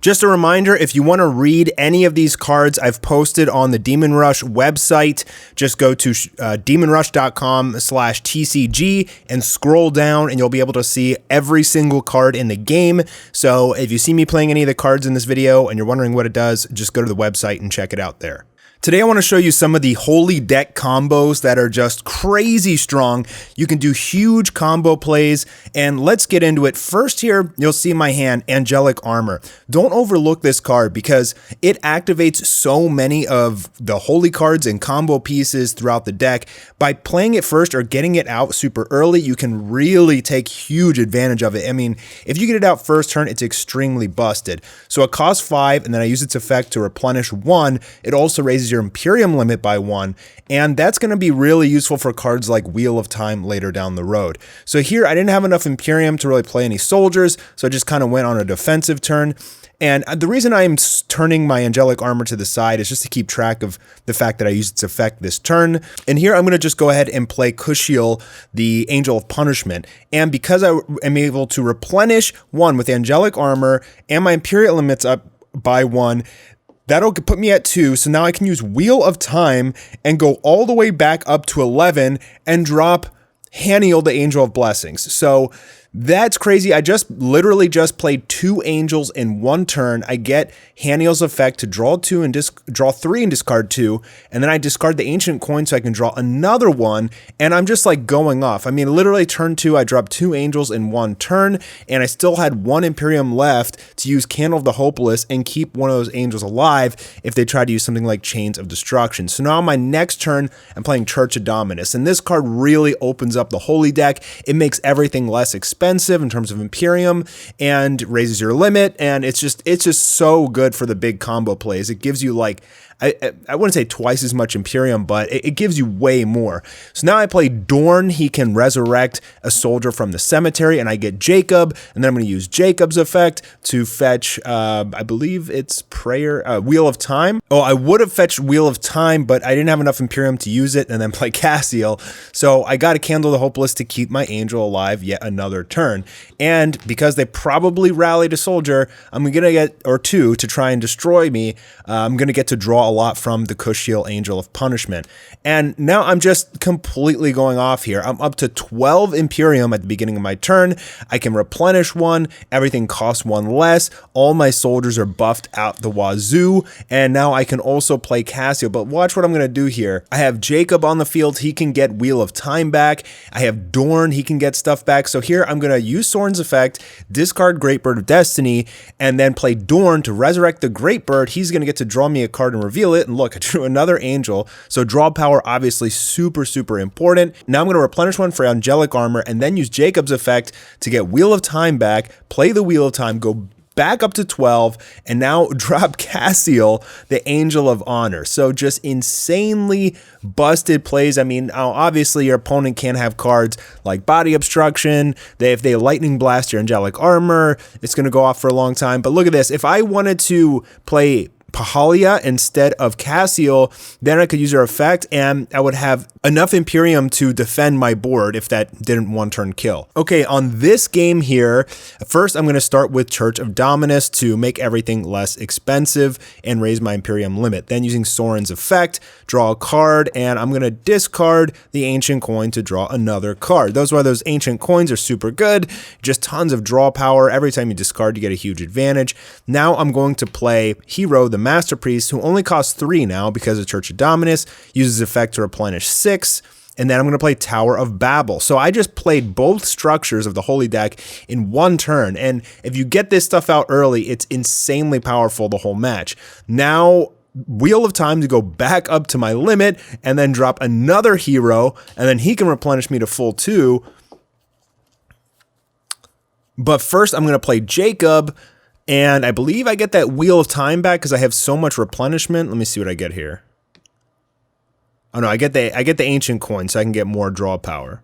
Just a reminder, if you want to read any of these cards I've posted on the Demon Rush website, just go to demonrush.com/TCG and scroll down and you'll be able to see every single card in the game. So if you see me playing any of the cards in this video and you're wondering what it does, just go to the website and check it out there. Today I want to show you some of the holy deck combos that are just crazy strong. You can do huge combo plays, and let's get into it. First here, you'll see my hand, Angelic Armor. Don't overlook this card because it activates so many of the holy cards and combo pieces throughout the deck. By playing it first or getting it out super early, you can really take huge advantage of it. I mean, if you get it out first turn, it's extremely busted. So it costs 5, and then I use its effect to replenish 1. It also raises your Imperium limit by 1, and that's going to be really useful for cards like Wheel of Time later down the road. So here I didn't have enough Imperium to really play any soldiers, so I just kind of went on a defensive turn. And the reason I'm turning my Angelic Armor to the side is just to keep track of the fact that I used its effect this turn. And here I'm going to just go ahead and play Kushiel, the Angel of Punishment. And because I am able to replenish 1 with Angelic Armor and my Imperial limit's up by 1, that'll put me at 2, so now I can use Wheel of Time and go all the way back up to 11 and drop Haniel, the Angel of Blessings. So that's crazy. I literally just played 2 angels in 1 turn. I get Haniel's effect to draw 2 and draw 3 and discard 2, and then I discard the ancient coin so I can draw another 1, and I'm just like going off. I mean, literally turn 2, I dropped 2 angels in 1 turn, and I still had 1 Imperium left to use Candle of the Hopeless and keep one of those angels alive if they try to use something like Chains of Destruction. So now on my next turn, I'm playing Church of Dominus, and this card really opens up the holy deck. It makes everything less expensive in terms of Imperium and raises your limit, and it's just so good for the big combo plays. It gives you like I wouldn't say twice as much Imperium, but it gives you way more. So now I play Dorn. He can resurrect a soldier from the cemetery, and I get Jacob, and then I'm going to use Jacob's effect to fetch, I believe it's Wheel of Time. Oh, I would have fetched Wheel of Time, but I didn't have enough Imperium to use it, and then play Cassiel. So I got a Candle of the Hopeless to keep my angel alive yet another turn. And because they probably rallied a soldier, I'm going to get, or 2, to try and destroy me. I'm going to get to draw a lot from the Kushiel, Angel of Punishment. And now I'm just completely going off here. I'm up to 12 Imperium at the beginning of my turn. I can replenish 1. Everything costs 1 less. All my soldiers are buffed out the wazoo. And now I can also play Cassiel. But watch what I'm going to do here. I have Jacob on the field. He can get Wheel of Time back. I have Dorn. He can get stuff back. So here I'm going to use Sorin's effect, discard Great Bird of Destiny, and then play Dorn to resurrect the Great Bird. He's going to get to draw me a card and reveal it, and look, I drew another angel. So draw power, obviously super important. Now I'm going to replenish 1 for Angelic Armor and then use Jacob's effect to get Wheel of Time back, play the Wheel of Time, go back up to 12, and now drop Cassiel, the Angel of Honor. So just insanely busted plays. I mean, obviously your opponent can't have cards like Body Obstruction. If they Lightning Blast your Angelic Armor, it's going to go off for a long time. But look at this. If I wanted to play Pahalia instead of Cassiel, then I could use her effect and I would have enough Imperium to defend my board if that didn't 1-turn kill. Okay, on this game here, first I'm going to start with Church of Dominus to make everything less expensive and raise my Imperium limit. Then using Sorin's effect, draw a card, and I'm going to discard the Ancient Coin to draw another card. Those Ancient Coins are super good, just tons of draw power. Every time you discard, you get a huge advantage. Now I'm going to play Hero, the Master Priest, who only costs 3 now because of Church of Dominus, uses effect to replenish 6. And then I'm going to play Tower of Babel. So I just played both structures of the Holy Deck in 1 turn. And if you get this stuff out early, it's insanely powerful the whole match. Now, Wheel of Time to go back up to my limit and then drop another hero. And then he can replenish me to full 2. But first, I'm going to play Jacob. And I believe I get that Wheel of Time back because I have so much replenishment. Let me see what I get here. Oh no, I get the Ancient Coin, so I can get more draw power.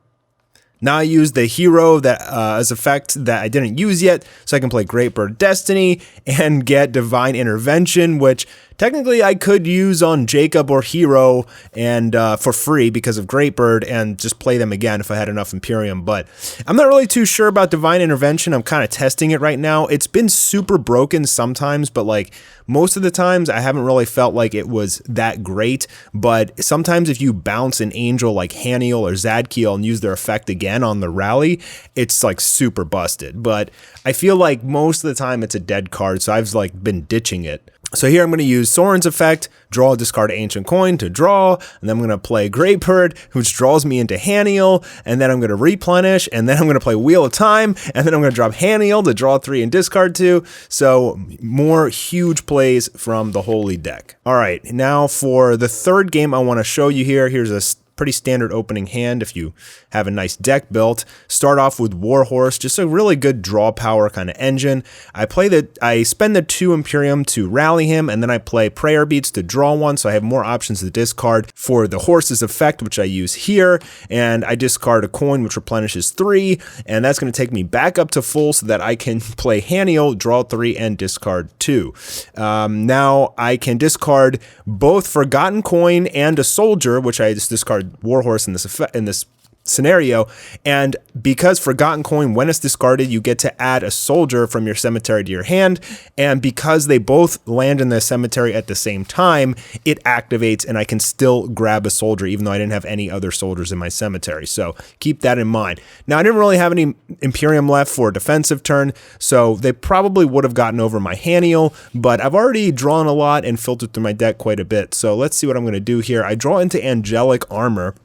Now I use the hero that as effect that I didn't use yet, so I can play Great Bird Destiny and get Divine Intervention, which technically I could use on Jacob or Hero and for free because of Greatbird and just play them again if I had enough Imperium, but I'm not really too sure about Divine Intervention. I'm kind of testing it right now. It's been super broken sometimes, but like most of the times I haven't really felt like it was that great, but sometimes if you bounce an angel like Haniel or Zadkiel and use their effect again on the rally, it's like super busted. But I feel like most of the time it's a dead card, so I've like been ditching it. So here I'm going to use Sorin's effect, draw, discard Ancient Coin to draw, and then I'm going to play Greatbird, which draws me into Haniel, and then I'm going to replenish, and then I'm going to play Wheel of Time, and then I'm going to drop Haniel to draw 3 and discard 2. So more huge plays from the Holy deck. All right, now for the third game I want to show you here. Here's a pretty standard opening hand if you have a nice deck built. Start off with Warhorse, just a really good draw power kind of engine. I spend the 2 Imperium to rally him, and then I play Prayer Beads to draw 1, so I have more options to discard for the horse's effect, which I use here, and I discard a coin which replenishes 3, and that's going to take me back up to full so that I can play Haniel, draw 3, and discard 2. Now I can discard both Forgotten Coin and a Soldier, which I just discard Warhorse in this scenario, and because Forgotten Coin, when it's discarded, you get to add a Soldier from your cemetery to your hand, and because they both land in the cemetery at the same time, it activates and I can still grab a Soldier even though I didn't have any other soldiers in my cemetery, so keep that in mind. Now I didn't really have any Imperium left for a defensive turn, so they probably would have gotten over my Haniel, but I've already drawn a lot and filtered through my deck quite a bit, so let's see what I'm going to do here. I draw into Angelic Armor,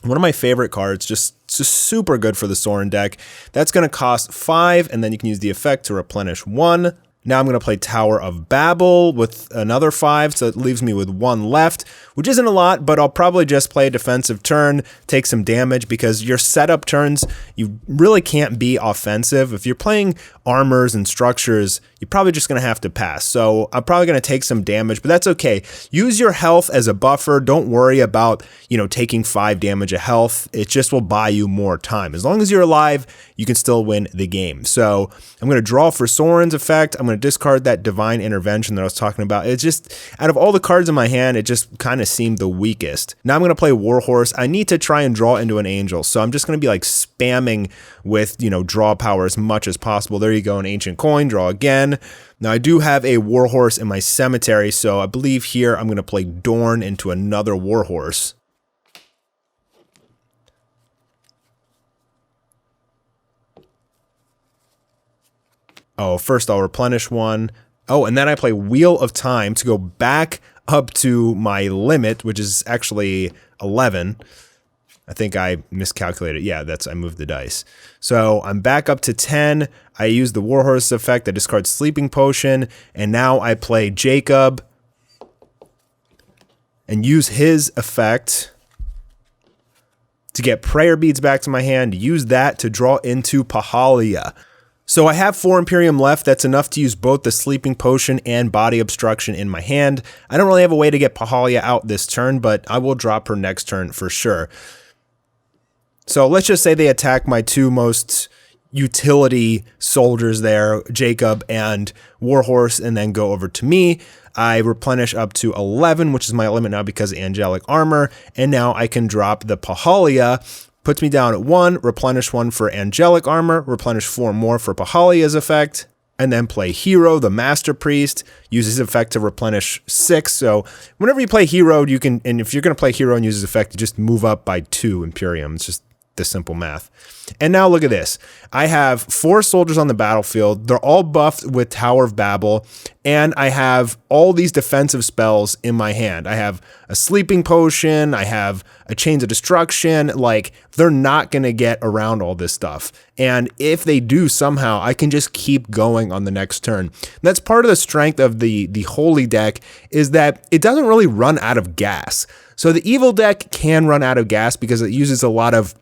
one of my favorite cards, just super good for the Sorin deck. That's going to cost 5, and then you can use the effect to replenish 1. Now I'm going to play Tower of Babel with another 5, so it leaves me with 1 left, which isn't a lot, but I'll probably just play a defensive turn, take some damage, because your setup turns, you really can't be offensive. If you're playing armors and structures, you're probably just going to have to pass. So I'm probably going to take some damage, but that's okay. Use your health as a buffer. Don't worry about, taking 5 damage of health. It just will buy you more time. As long as you're alive, you can still win the game. So I'm going to draw for Sorin's effect. I'm going to discard that Divine Intervention that I was talking about. It's just, out of all the cards in my hand, it just kind of seemed the weakest. Now I'm going to play Warhorse. I need to try and draw into an angel, so I'm just going to be like spamming with, draw power as much as possible. There you go, an Ancient Coin, draw again. Now I do have a Warhorse in my cemetery, so I believe here I'm going to play Dorn into another Warhorse. Oh, first I'll replenish 1. Oh, and then I play Wheel of Time to go back up to my limit, which is actually 11. I think I miscalculated. Yeah, I moved the dice. So I'm back up to 10. I use the Warhorse effect. I discard Sleeping Potion, and now I play Jacob and use his effect to get Prayer Beads back to my hand. Use that to draw into Pahalia. So I have 4 Imperium left. That's enough to use both the Sleeping Potion and Body Obstruction in my hand. I don't really have a way to get Pahalia out this turn, but I will drop her next turn for sure. So let's just say they attack my 2 most utility soldiers there, Jacob and Warhorse, and then go over to me. I replenish up to 11, which is my limit now because of Angelic Armor, and now I can drop the Pahalia. Puts me down at 1, replenish 1 for Angelic Armor, replenish 4 more for Pahalia's effect, and then play Hero, the Master Priest, use his effect to replenish 6. So whenever you play Hero, you can, and if you're going to play Hero and use his effect, you just move up by 2 Imperium. It's just the simple math. And now look at this. I have 4 soldiers on the battlefield. They're all buffed with Tower of Babel, and I have all these defensive spells in my hand. I have a Sleeping Potion. I have a Chains of Destruction. Like, they're not going to get around all this stuff. And if they do somehow, I can just keep going on the next turn. And that's part of the strength of the Holy deck, is that it doesn't really run out of gas. So the Evil deck can run out of gas because it uses a lot of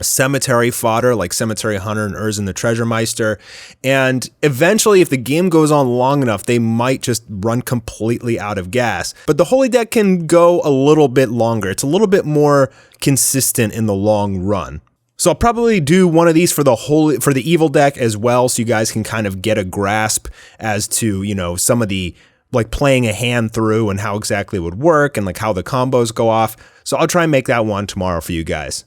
cemetery fodder like Cemetery Hunter and Urzen the Treasure Meister, and eventually if the game goes on long enough they might just run completely out of gas. But the Holy deck can go a little bit longer. It's a little bit more consistent in the long run. So I'll probably do one of these for the Evil deck as well, so you guys can kind of get a grasp as to, some of the like playing a hand through and how exactly it would work and like how the combos go off. So I'll try and make that one tomorrow for you guys.